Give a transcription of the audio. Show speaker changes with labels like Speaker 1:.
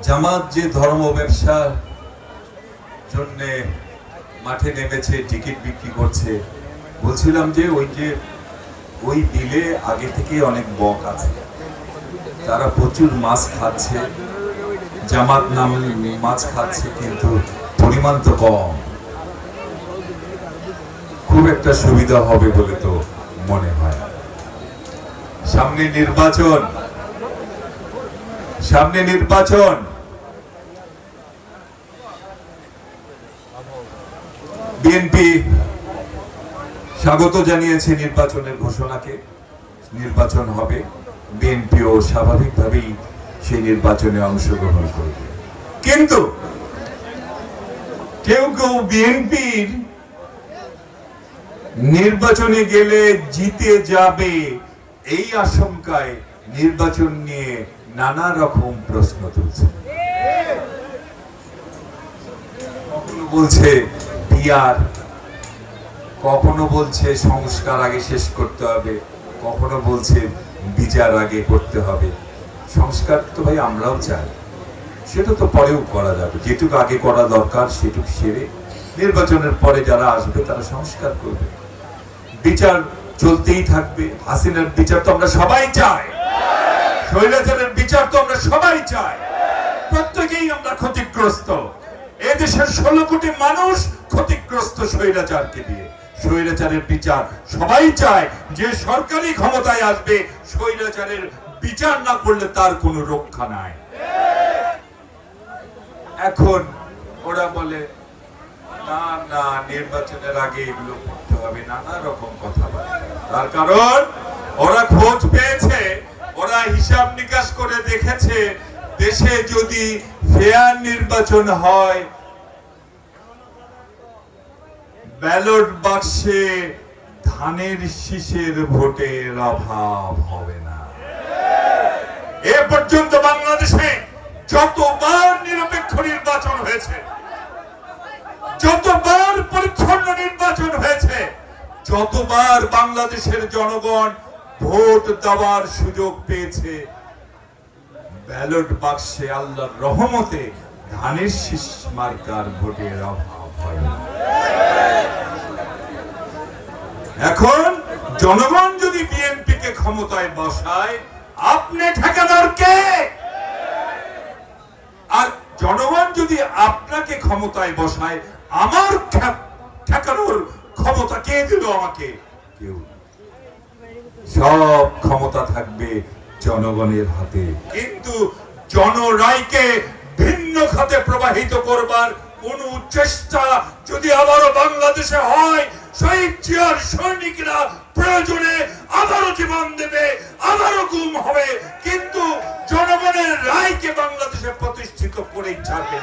Speaker 1: জামাত যে ধর্ম ব্যবসার জন্য মাঠে নেমেছে, টিকিট বিক্রি করছে, বলছিলাম যে ওই বিলে আগে থেকে অনেক বক আছে, তারা প্রচুর মাছ খাচ্ছে, জামাত নাম মাছ খাচ্ছে, কিন্তু পরিমাণ তো কম। খুব একটা সুবিধা হবে বলে তো মনে হয়। সামনে নির্বাচন, বিএনপি স্বাগত জানিয়েছে নির্বাচনের ঘোষণাকে। নির্বাচন হবে, বিএনপিও স্বাভাবিকভাবেই সেই নির্বাচনে অংশগ্রহণ করবে। কিন্তু কেউ বিএনপির নির্বাচনে গেলে জিতে যাবে এই আশঙ্কায় নির্বাচন নিয়ে নানা রকম প্রশ্ন তুলছে। কখনো বলছে পিআর, কখনো বলছে সংস্কার আগে শেষ করতে হবে, কখনো বলছে বিচার আগে করতে হবে। সংস্কার তো ভাই আমরাও চাই, সেটা তো পরেও করা যাবে। যেটুকু আগে করা দরকার সেটুকু সেরে নির্বাচনের পরে যারা আসবে তারা সংস্কার করবে। বিচার চলতেই থাকবে। হাসিনার বিচার তো আমরা সবাই চাই, স্বৈরাচারের বিচার তো আমরা সবাই চাই। প্রত্যেকেই আমরা ক্ষতিগ্রস্ত। এদেশের 16 কোটি মানুষ ক্ষতিগ্রস্ত স্বৈরাচারকে দিয়ে। স্বৈরাচারের বিচার সবাই চায়। যে সরকারি ক্ষমতায় আসবে স্বৈরাচারের বিচার না করলে তার কোনো রক্ষা নাই। এখন ওরা বলে না না, নির্বাচনের আগে এগুলো করতে হবে, নানা রকম কথা বলে। তার কারণ ওরা খোঁজ পেয়েছে, ওরা হিসাব নিকাশ করে দেখেছে, দেশে যদি ফেয়ার নির্বাচন হয়, ব্যালট বাক্সে ধানের শীষের ভোটের অভাব হবে না। এ পর্যন্ত বাংলাদেশে যতবার নিরপেক্ষ নির্বাচন হয়েছে, যতবার পরিচ্ছন্ন নির্বাচন হয়েছে, যতবার বাংলাদেশের জনগণ ভোট দেওয়ার সুযোগ পেয়েছে, ব্যালট বাক্সে আল্লাহর রহমতে ধানের শীষ মার্কার ভোটের অভাব হয় না। এখন জনগণ যদি বিএনপিকে ক্ষমতায় বসায়, আপনি ঠেকানোর কে? আর জনগণ যদি আপনাকে ক্ষমতায় বসায়, আমার ঠেকানোর ক্ষমতা কে দিল আমাকে? কেউ। সব ক্ষমতা থাকবে জনগণের হাতে। কিন্তু জনরায়কে ভিন্ন খাতে প্রবাহিত করবার কোন চেষ্টা যদি আবারও বাংলাদেশে হয়, শহীদ জিয়ার সৈনিকরা প্রয়োজনে আবারও জীবন দেবে, আবারও গুম হবে, কিন্তু জনগণের রায়কে বাংলাদেশে প্রতিষ্ঠিত করেই ছাড়বে।